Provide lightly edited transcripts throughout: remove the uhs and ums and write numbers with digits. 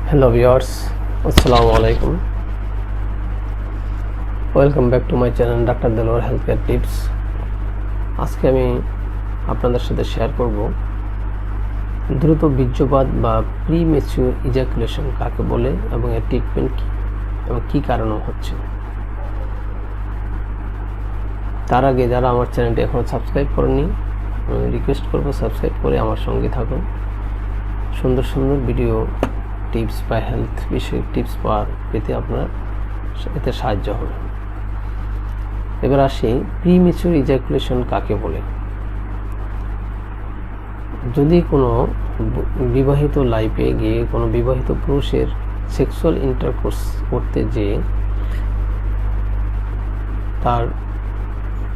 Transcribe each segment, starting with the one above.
Hello viewers, Assalamu alaikum. Welcome back to my channel Dr. Delwar Healthcare Tips. আজকে আমি আপনাদের সাথে share করব দ্রুত বীর্যপাত বা প্রিম্যাচিউর ইজাকুলেশন কাকে বলে এবং এর ট্রিটমেন্ট কী এবং কী কারণে হচ্ছে। তার আগে যারা আমার চ্যানেলটি এখনও সাবস্ক্রাইব করেনি আমি রিকোয়েস্ট করব সাবস্ক্রাইব করে আমার সঙ্গে থাকুন। সুন্দর সুন্দর ভিডিও টিপস বা হেলথ বিষয়ক টিপস পেতে আপনার এতে সাহায্য হবে। এবার আসি প্রিম্যাচিউর ইজাকুলেশন কাকে বলে। যদি কোনো বিবাহিত লাইফে গিয়ে কোনো বিবাহিত পুরুষের সেক্সুয়াল ইন্টারকোর্স করতে যেয়ে তার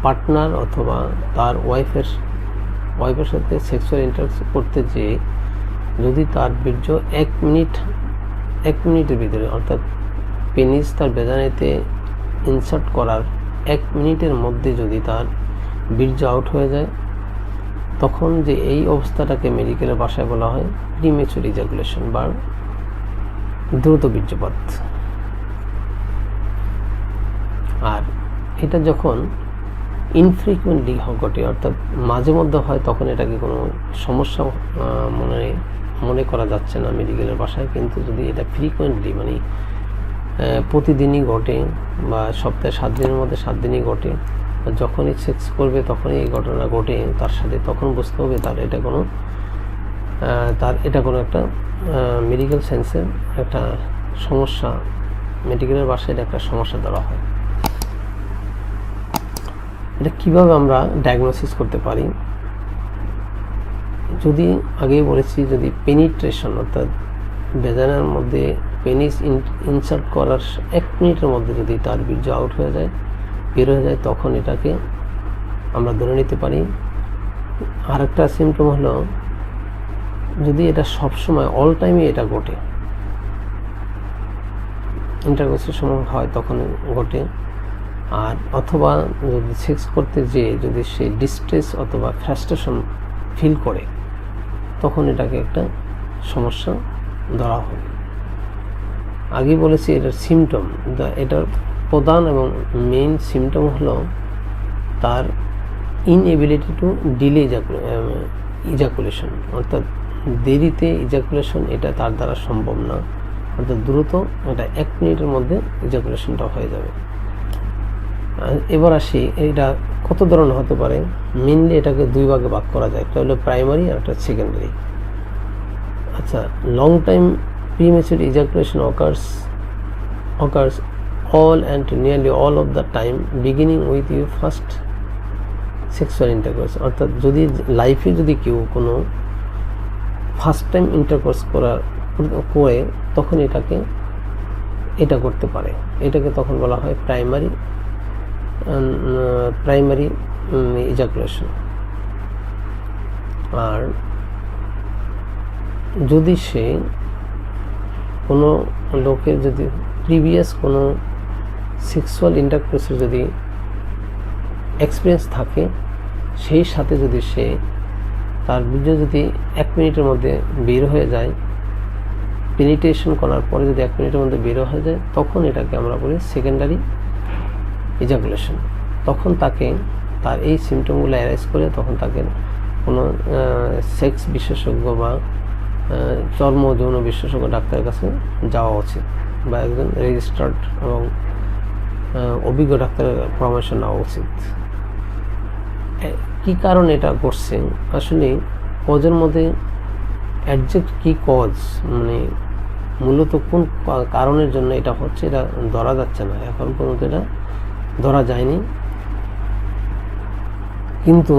পার্টনার অথবা তার ওয়াইফের সাথে সেক্সুয়াল ইন্টারকোর্স করতে যেয়ে যদি তার বীর্য এক মিনিটের ভিতরে অর্থাৎ পেনিস তার ভেজানাতে ইনসার্ট করার 1 মিনিটের মধ্যে যদি তার বীর্য আউট হয়ে যায় তখন যে এই অবস্থাটাকে মেডিকেলের ভাষায় বলা হয় প্রিম্যাচিউর ইজাকুলেশন বা দ্রুত বীর্যপাত। আর এটা যখন ইনফ্রিকুয়েন্টলি ঘটে অর্থাৎ মাঝে মধ্যে হয় তখন এটাকে কোনো সমস্যা মনে করা যাচ্ছে না মেডিকেলের ভাষায়, কিন্তু যদি এটা ফ্রিকুয়েন্টলি মানে প্রতিদিনই ঘটে বা সপ্তাহে 7 দিনের মধ্যে 7 দিনই ঘটে, যখনই সেক্স করবে তখনই এই ঘটনা ঘটে তার সাথে, তখন বুঝতে হবে তার এটা কোনো একটা মেডিকেল সায়েন্সের একটা সমস্যা, মেডিকেলের ভাষায় এটা একটা সমস্যা ধরা হয়। এটা কীভাবে আমরা ডায়াগনোসিস করতে পারি? যদি আগেই বলেছি, যদি পেনিট্রেশন অর্থাৎ ভেজানার মধ্যে পেনিস ইনসার্ট করার 1 মিনিটের মধ্যে যদি তার বীর্য আউট হয়ে যায়, বের হয়ে যায়, তখন এটাকে আমরা ধরে নিতে পারি। আরেকটা সিমটম হলো যদি এটা সবসময় অল টাইমে এটা ঘটে, ইন্টারকোর্সের সময় হয় তখন ঘটে, আর অথবা যদি সেক্স করতে যেয়ে যদি সে ডিস্ট্রেস অথবা ফ্রাস্ট্রেশন ফিল করে তখন এটাকে একটা সমস্যা ধরা হয়। আগে বলেছি এটার সিমটম, এটার প্রধান এবং মেইন সিমটম হলো তার ইনএবিলিটি টু ডিলে ইজাকুলেশন অর্থাৎ দেরিতে ইজাকুলেশন, এটা তার দ্বারা সম্ভব না, অর্থাৎ দ্রুত এটা 1 মিনিটের মধ্যে ইজাকুলেশনটা হয়ে যাবে। এবার আসি এটা কত ধরনের হতে পারে। মেইনলি এটাকে 2 ভাগে ভাগ করা যায়, একটা হলো প্রাইমারি আর একটা সেকেন্ডারি। আচ্ছা, long time premature ejaculation occurs all and nearly all of the time beginning with your first sexual intercourse, অর্থাৎ যদি লাইফে যদি কেউ কোনো ফার্স্ট টাইম ইন্টারকোর্স করে তখন এটা করতে পারে, এটাকে তখন বলা হয় প্রাইমারি ইজাকুলেশন। আর যদি সে কোনো লোকের যদি প্রিভিয়াস কোনো সেক্সুয়াল ইন্টারকোর্সের যদি এক্সপিরিয়েন্স থাকে, সেই সাথে যদি সে তার বীর্য যদি 1 মিনিটের মধ্যে বের হয়ে যায়, পেনিট্রেশন করার পরে যদি 1 মিনিটের মধ্যে বের হয়ে যায়, তখন এটাকে আমরা বলি সেকেন্ডারি ইজাকুলেশন। তখন তার এই সিমটমগুলো অ্যারাইজ করে তখন তাকে কোনো সেক্স বিশেষজ্ঞ বা চর্ম যৌন বিশেষজ্ঞ ডাক্তারের কাছে যাওয়া উচিত বা একজন রেজিস্টার্ড এবং অভিজ্ঞ ডাক্তারের পরামর্শ নেওয়া উচিত। কী কারণ এটা করছে, আসলে কজের মধ্যে অ্যাডজেক্ট কী কজ, মানে মূলত কোন কারণের জন্য এটা হচ্ছে এটা ধরা যাচ্ছে না, এখন পর্যন্ত এটা ধরা যায়নি। কিন্তু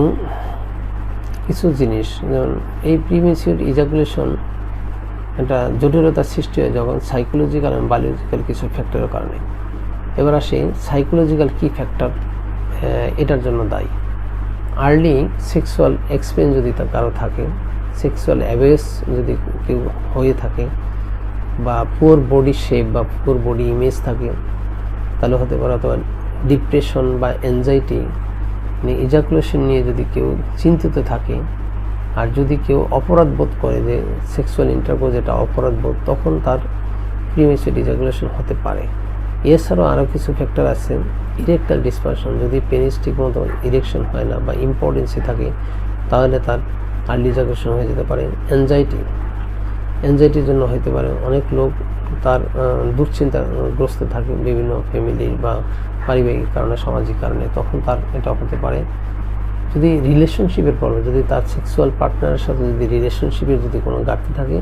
কিছু জিনিস যেমন এই প্রিম্যাচিউর ইজাকুলেশন এটা জটিলতার সৃষ্টি হয় যখন সাইকোলজিক্যাল এবং বায়োলজিক্যাল কিছু ফ্যাক্টরের কারণে। এবার আসি সাইকোলজিক্যাল কী ফ্যাক্টর এটার জন্য দায়ী। আর্লি সেক্সুয়াল এক্সপিরিয়েন্স যদি কারো থাকে, সেক্সুয়াল অ্যাবিউস যদি কেউ হয়ে থাকে, বা পুয়ার বডি শেপ বা পুয়ার বডি ইমেজ থাকে, তাহলে হতে পারে, অথবা ডিপ্রেশন বা অ্যাংজাইটি ইজাকুলেশন নিয়ে যদি কেউ চিন্তিত থাকে, আর যদি কেউ অপরাধ বোধ করে যে সেক্সুয়াল ইন্টারকোর্স এটা অপরাধ বোধ, তখন তার প্রিমেচার ইজাকুলেশন হতে পারে। এছাড়াও আরও কিছু ফ্যাক্টর আছে। ইরেকটাইল ডিসফাংশন, যদি পেনিস ঠিক মতো ইরেকশন হয় না বা ইম্পর্টেন্সি থাকে তাহলে তার আর্লি ইজাকুলেশন হয়ে যেতে পারে। অ্যাংজাইটির জন্য হতে পারে। অনেক লোক তার দুশ্চিন্তাগ্রস্ত থাকে বিভিন্ন ফ্যামিলি বা পারিবারিক কারণে, সামাজিক কারণে, তখন তার এটা হতে পারে। যদি রিলেশনশিপের প্রবলেম, যদি তার সেক্সুয়াল পার্টনারের সাথে যদি রিলেশনশিপের যদি কোনো ঘাটতি থাকে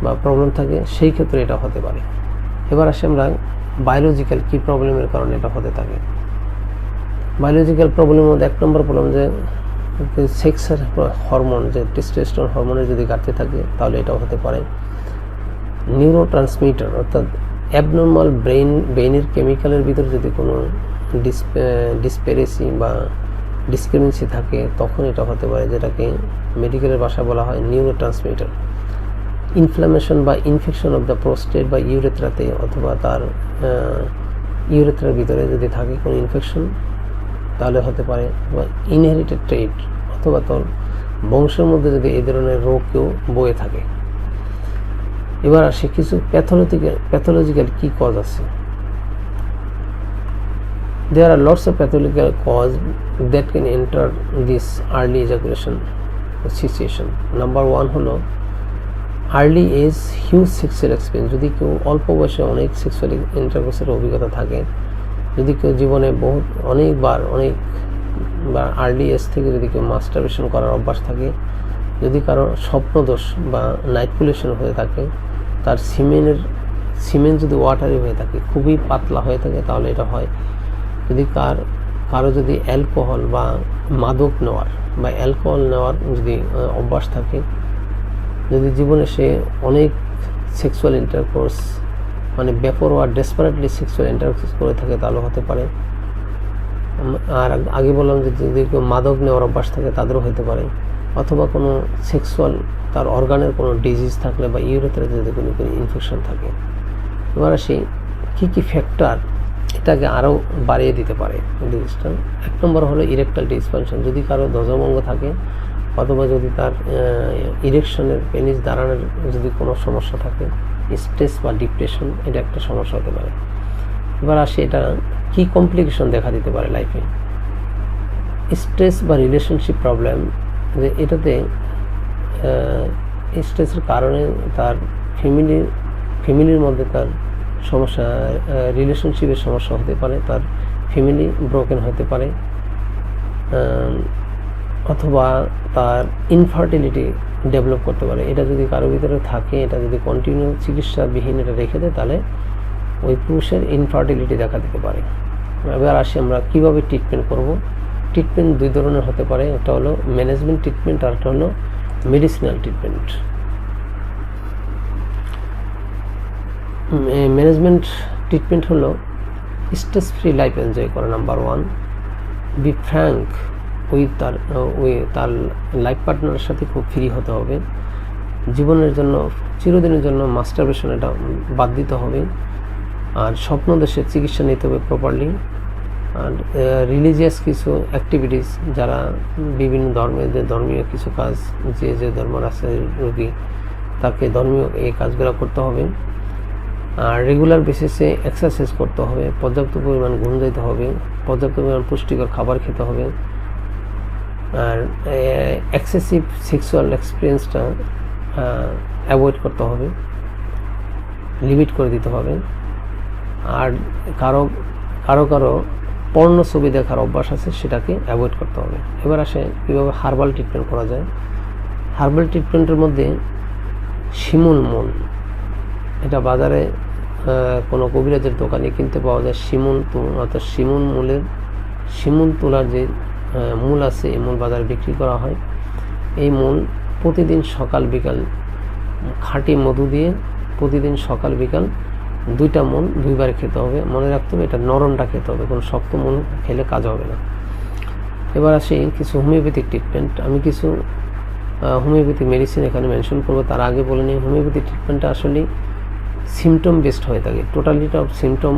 বা প্রবলেম থাকে, সেই ক্ষেত্রে এটা হতে পারে। এবার আসে আমরা বায়োলজিক্যাল কী প্রবলেমের কারণে এটা হতে থাকে। বায়োলজিক্যাল প্রবলেমের মধ্যে 1 নম্বর প্রবলেম যে সেক্সের হরমোন, যে টেস্টোস্টেরন হরমোনের যদি ঘাটতি থাকে তাহলে এটাও হতে পারে। নিউরোট্রান্সমিটার অর্থাৎ অ্যাবনর্মাল ব্রেইনের কেমিক্যালের ভিতরে যদি কোনো ডিসপ্যারেসি বা ডিসক্রিমিনেন্সি থাকে তখন এটা হতে পারে, যেটাকে মেডিকেলের ভাষায় বলা হয় নিউরোট্রান্সমিটার। ইনফ্লামেশন বা ইনফেকশন অফ দ্য প্রোস্টেট বা ইউরেথ্রাতে অথবা তার ইউরেথ্রার ভিতরে যদি থাকে কোনো ইনফেকশন তাহলে হতে পারে। বা ইনহেরিটেড ট্রেট অথবা তোর বংশের মধ্যে যদি এই ধরনের রোগ কেউ বয়ে থাকে। এবার আসে কিছু প্যাথোলজিক্যাল কী কজ আছে। There are lots of pathological cause that can enter this early ejaculation situation. Number 1 হলো early age huge sexual experience. যদি কেউ অল্প বয়সে অনেক সেক্সুয়াল ইন্টারকোর্সের অভিজ্ঞতা থাকে, যদি কেউ জীবনে অনেকবার আর্লি এজ থেকে যদি কেউ মাস্টারবেশন করার অভ্যাস থাকে, যদি কারো স্বপ্নদোষ বা নাইটপুলেশন হয়ে থাকে, তার সিমেন যদি ওয়াটারি হয়ে থাকে, খুবই পাতলা হয়ে থাকে, তাহলে এটা হয়। যদি কারো যদি অ্যালকোহল বা মাদক নেওয়ার যদি অভ্যাস থাকে, যদি জীবনে সে অনেক সেক্সুয়াল ইন্টারকোর্স মানে বেপরোয়া ডেসপারেটলি সেক্সুয়াল ইন্টারকোর্স করে থাকে তাহলে হতে পারে। আর আগে বললাম যে যদি কেউ মাদক নেওয়ার অভ্যাস থাকে তাদেরও হতে পারে। অথবা কোনো সেক্সুয়াল তার অর্গানের কোনো ডিজিজ থাকলে বা ইউরেথ্রাতে যদি কোনো ইনফেকশন থাকে। এবার আসি কী ফ্যাক্টর এটাকে আরও বাড়িয়ে দিতে পারে ডিজিজটা। 1 নম্বর হলো ইরেকটাইল ডিসফাংশন। যদি কারো ধ্বজভঙ্গ থাকে অথবা যদি তার ইরেকশনের পেনিস দাঁড়ানোর যদি কোনো সমস্যা থাকে, স্ট্রেস বা ডিপ্রেশন, এটা একটা সমস্যা হতে পারে। এবার আসে এটা কী কমপ্লিকেশন দেখা দিতে পারে লাইফে। স্ট্রেস বা রিলেশনশিপ প্রবলেম, যে এটাতে স্ট্রেসের কারণে তার ফ্যামিলির মধ্যে তার সমস্যা, রিলেশনশিপের সমস্যা হতে পারে, তার ফ্যামিলি ব্রোকেন হতে পারে, অথবা তার ইনফার্টিলিটি ডেভেলপ করতে পারে। এটা যদি কারো ভিতরে থাকে, এটা যদি কন্টিনিউ চিকিৎসাবিহীন এটা রেখে দেয়, তাহলে ওই পুরুষের ইনফার্টিলিটি দেখা দিতে পারে। এবার আসি আমরা কীভাবে ট্রিটমেন্ট করব। ট্রিটমেন্ট 2 ধরনের হতে পারে। একটা হলো ম্যানেজমেন্ট ট্রিটমেন্ট আর একটা হলো মেডিসিনাল ট্রিটমেন্ট। ম্যানেজমেন্ট ট্রিটমেন্ট হলো স্ট্রেস ফ্রি লাইফ এনজয় করা। নাম্বার 1, বি ফ্র্যাঙ্ক তার লাইফ পার্টনারের সাথে খুব ফ্রি হতে হবে। জীবনের জন্য চিরদিনের জন্য মাস্টারবেশন এটা বাদ দিতে হবে। আর স্বপ্নদোষের চিকিৎসা নিতে হবে প্রপারলি। আর রিলিজিয়াস কিছু অ্যাক্টিভিটিস, যারা বিভিন্ন ধর্মীয় কিছু কাজ, যে ধর্মের আছে রোগী, তাকে ধর্মীয় এই কাজগুলো করতে হবে। আর রেগুলার বেসিসে এক্সারসাইজ করতে হবে, পর্যাপ্ত পরিমাণ ঘুম যেতে হবে, পর্যাপ্ত পরিমাণ পুষ্টিকর খাবার খেতে হবে। আর এক্সেসিভ সেক্সুয়াল এক্সপিরিয়েন্সটা অ্যাভয়েড করতে হবে, লিমিট করে দিতে হবে। আর কারো পর্ণ ছবি দেখার অভ্যাস আছে, সেটাকে অ্যাভয়েড করতে হবে। এবার আসে কীভাবে হার্বাল ট্রিটমেন্ট করা যায়। হার্বাল ট্রিটমেন্টের মধ্যে শিমুল মূল, এটা বাজারে কোনো কবিরাজের দোকানে কিনতে পাওয়া যায়। অর্থাৎ শিমুল তোলার যে মূল আছে, এই মূল বাজারে বিক্রি করা হয়। এই মূল প্রতিদিন সকাল বিকাল খাঁটি মধু দিয়ে প্রতিদিন সকাল বিকাল 2টা মূল 2বার খেতে হবে। মনে রাখতে হবে এটা নরমটা খেতে হবে, কোনো শক্ত মূল খেলে কাজ হবে না। এবার আসি কিছু হোমিওপ্যাথিক ট্রিটমেন্ট। আমি কিছু হোমিওপ্যাথিক মেডিসিন এখানে মেনশন করবো। তার আগে বলে নিই, হোমিওপ্যাথিক ট্রিটমেন্টটা আসলে সিমটম বেসড হয়ে থাকে। টোটালিটা অফ সিমটম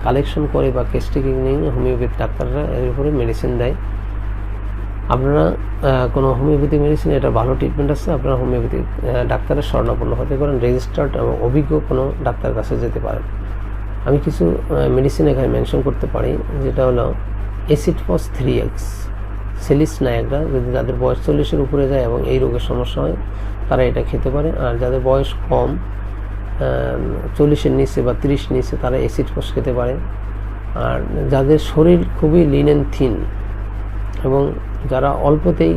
কালেকশন করে বা কেস টেকিং নিয়ে হোমিওপ্যাথি ডাক্তাররা এর উপরে মেডিসিন দেয়। আপনারা কোনো হোমিওপ্যাথিক মেডিসিন এটা ভালো ট্রিটমেন্ট আছে, আপনারা হোমিওপ্যাথিক ডাক্তারের শরণাপন্ন হতে পারেন, রেজিস্টার্ড এবং অভিজ্ঞ কোনো ডাক্তারের কাছে যেতে পারেন। আমি কিছু মেডিসিন এখানে মেনশন করতে পারি, যেটা হলো অ্যাসিড-ফস 3x, সেলিস নায়াগ্রা, যদি যাদের বয়স 40-এর উপরে যায় এবং এই রোগের সমস্যা হয় তারা এটা খেতে পারে। আর যাদের বয়স কম 40-এর নিচে বা 30 নিচে তারা অ্যাসিড-ফস খেতে পারে। আর যাদের শরীর খুবই লিন অ্যান্ড থিন এবং যারা অল্পতেই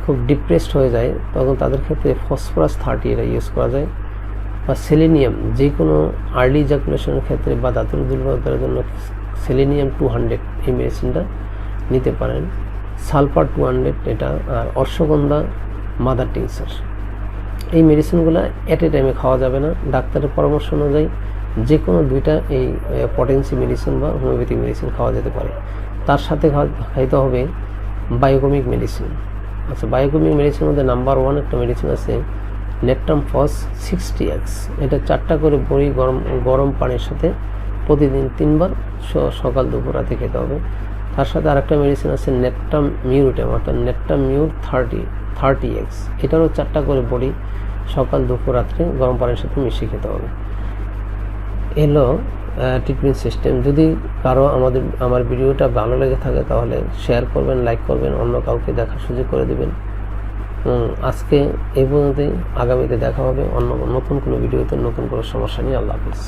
খুব ডিপ্রেসড হয়ে যায়, তখন তাদের ক্ষেত্রে ফসফরাস 30 এটা ইউজ করা যায়। বা সেলেনিয়াম, যে কোনো আর্লি ইজাকুলেশনের ক্ষেত্রে বা দাঁতের দুর্বলতার জন্য সেলেনিয়াম 200 এই মেডিসিনটা নিতে পারেন। সালফার 200 এটা, আর অশ্বগন্ধা মাদার টিংচার। এই মেডিসিনগুলো অ্যাট এ টাইমে খাওয়া যাবে না, ডাক্তারের পরামর্শ অনুযায়ী যে কোনো দুইটা এই পটেন্সি মেডিসিন বা হোমিওপ্যাথিক মেডিসিন খাওয়া যেতে পারে। তার সাথে খাইতে হবে বায়োকেমিক মেডিসিন। আচ্ছা, বায়োকেমিক মেডিসিনের মধ্যে নাম্বার 1 একটা মেডিসিন আছে নেট্রাম-ফস 60x, এটা 4টা করে বড়ি গরম পানির সাথে প্রতিদিন 3 বার সকাল দুপুর রাতে খেতে হবে। তার সাথে আরেকটা মেডিসিন আছে নেট্রাম-মিউটেম, অর্থাৎ নেট্রাম-মিউর 30x, এটারও 4টা করে বড়ি সকাল দুপুর রাত্রে গরম পানির সাথে মিশিয়ে খেতে হবে। এলো ট্রিটমেন্ট সিস্টেম। যদি কারো আমার ভিডিওটা ভালো লেগে থাকে তাহলে শেয়ার করবেন, লাইক করবেন, অন্য কাউকে দেখার সুযোগ করে দেবেন। আজকে এই পর্যন্তই, আগামীতে দেখা হবে অন্য নতুন কোনো ভিডিওতে নতুন কোনো সমস্যা নিয়ে। আল্লাহ হাফিজ।